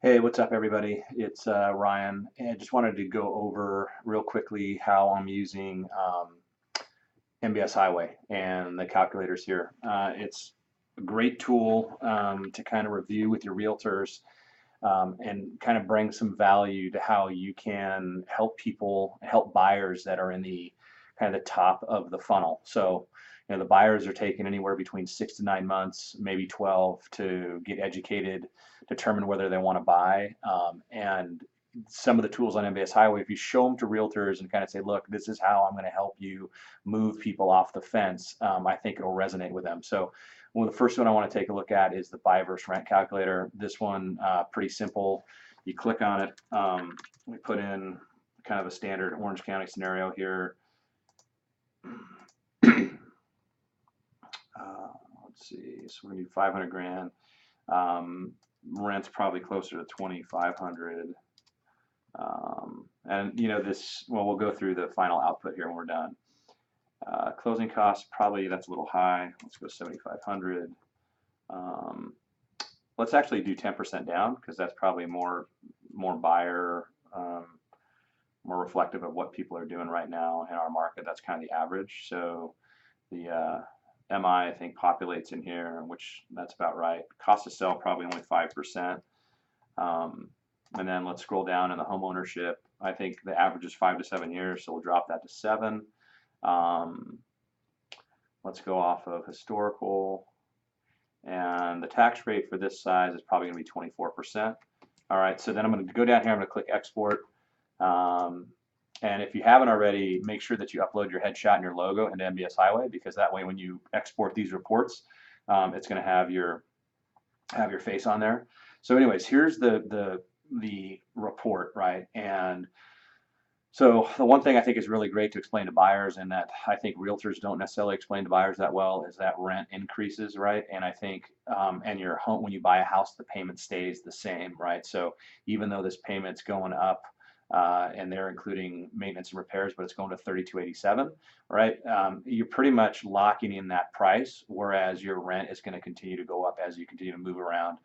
Hey, what's up, everybody? It's Ryan, and I just wanted to go over real quickly how I'm using MBS Highway and the calculators here. It's a great tool to kind of review with your realtors and kind of bring some value to how you can help people, help buyers that are in the kind of the top of the funnel. So, the buyers are taking anywhere between 6 to 9 months, maybe 12, to get educated, determine whether they want to buy. And some of the tools on MBS Highway, if you show them to realtors and kind of say, look, this is how I'm going to help you move people off the fence, I think it'll resonate with them. So well, the first one I want to take a look at is the buy versus rent calculator. This one, pretty simple. You click on it. We put in kind of a standard Orange County scenario here. Let's see. So we're gonna do 500 grand. Rent's probably closer to 2,500. And this. Well, we'll go through the final output here when we're done. Closing costs, probably that's a little high. Let's go 7,500. Um, let's actually do 10% down because that's probably more buyer, more reflective of what people are doing right now in our market. That's kind of the average. So the MI, I think, populates in here, which that's about right. Cost to sell probably only 5%. And then let's scroll down in the home ownership. I think the average is 5 to 7 years, so we'll drop that to 7. Let's go off of historical. And the tax rate for this size is probably going to be 24%. All right, so then I'm going to go down here. I'm going to click export. And if you haven't already, make sure that you upload your headshot and your logo into MBS Highway, because that way when you export these reports, it's going to have your face on there. So anyways, here's the report, right? And so the one thing I think is really great to explain to buyers, and that I think realtors don't necessarily explain to buyers that well, is that rent increases, right? And I think, and your home, when you buy a house, the payment stays the same, right? So even though this payment's going up, and they're including maintenance and repairs, but it's going to 3,287, right? You're pretty much locking in that price, whereas your rent is going to continue to go up as you continue to move around.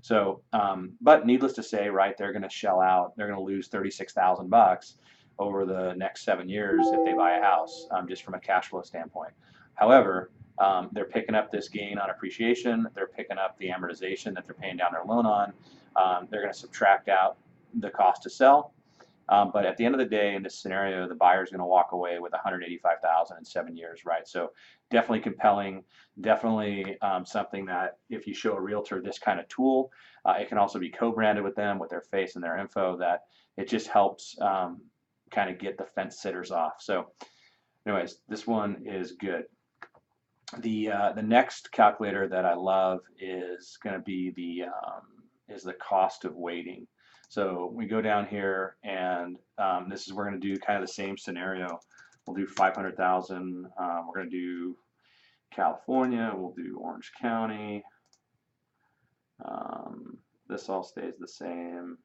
So, but needless to say, right, they're going to shell out, they're going to lose 36,000 bucks over the next 7 years if they buy a house, just from a cash flow standpoint. However, they're picking up this gain on appreciation. They're picking up the amortization that they're paying down their loan on. They're going to subtract out the cost to sell. But at the end of the day, in this scenario, the buyer is going to walk away with 185,000 in 7 years, right? So definitely compelling, definitely something that if you show a realtor this kind of tool, it can also be co-branded with them with their face and their info. That it just helps kind of get the fence sitters off. So anyways, this one is good. The next calculator that I love is going to be the cost of waiting. So we go down here, and this is, we're going to do kind of the same scenario. We'll do 500,000. We're going to do California. We'll do Orange County. This all stays the same.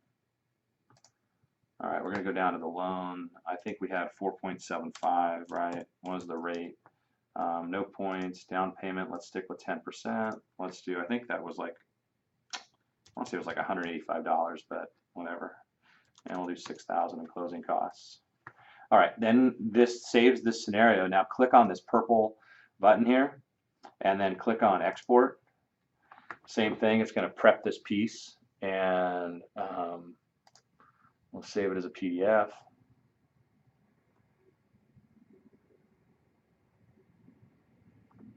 All right, we're going to go down to the loan. I think we had 4.75, right? What was the rate? No points. Down payment, let's stick with 10%. Let's do, I think that was like, I want to say it was like $185, but whatever. And we'll do 6,000 in closing costs. All right, then this saves this scenario. Now click on this purple button here, and then click on export. Same thing, it's going to prep this piece, and we'll save it as a PDF.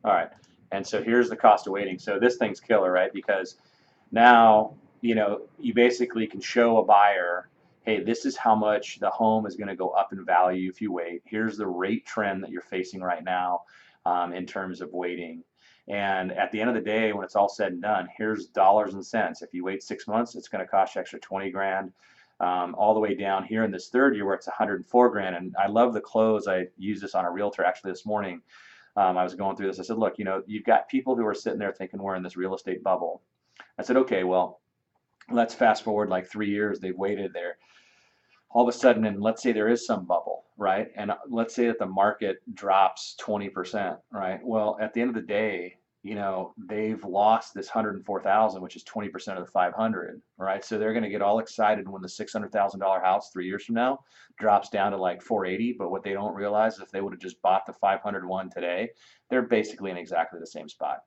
All right, and so here's the cost of waiting. So this thing's killer, right? Because now, you basically can show a buyer, hey, this is how much the home is going to go up in value if you wait. Here's the rate trend that you're facing right now in terms of waiting. And at the end of the day, when it's all said and done, here's dollars and cents. If you wait 6 months, it's going to cost you extra 20 grand. All the way down here in this third year where it's 104 grand. And I love the close. I used this on a realtor actually this morning. I was going through this. I said, look, you've got people who are sitting there thinking we're in this real estate bubble. I said, okay, well, let's fast forward like 3 years. They've waited there. All of a sudden, and let's say there is some bubble, right? And let's say that the market drops 20%, right? Well, at the end of the day, you know, they've lost this 104,000, which is 20% of the 500, right? So they're going to get all excited when the $600,000 house 3 years from now drops down to like 480. But what they don't realize is if they would have just bought the 501 today, they're basically in exactly the same spot.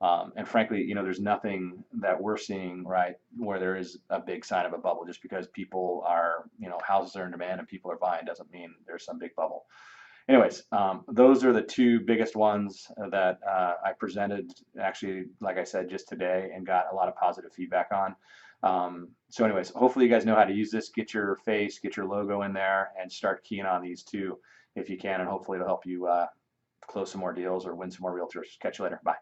And frankly, you know, there's nothing that we're seeing, right, where there is a big sign of a bubble. Just because people are, you know, houses are in demand and people are buying doesn't mean there's some big bubble. Anyways, those are the two biggest ones that I presented, actually, like I said, just today, and got a lot of positive feedback on. So anyways, hopefully you guys know how to use this. Get your face, get your logo in there, and start keying on these two if you can, and hopefully it'll help you close some more deals or win some more realtors. Catch you later. Bye.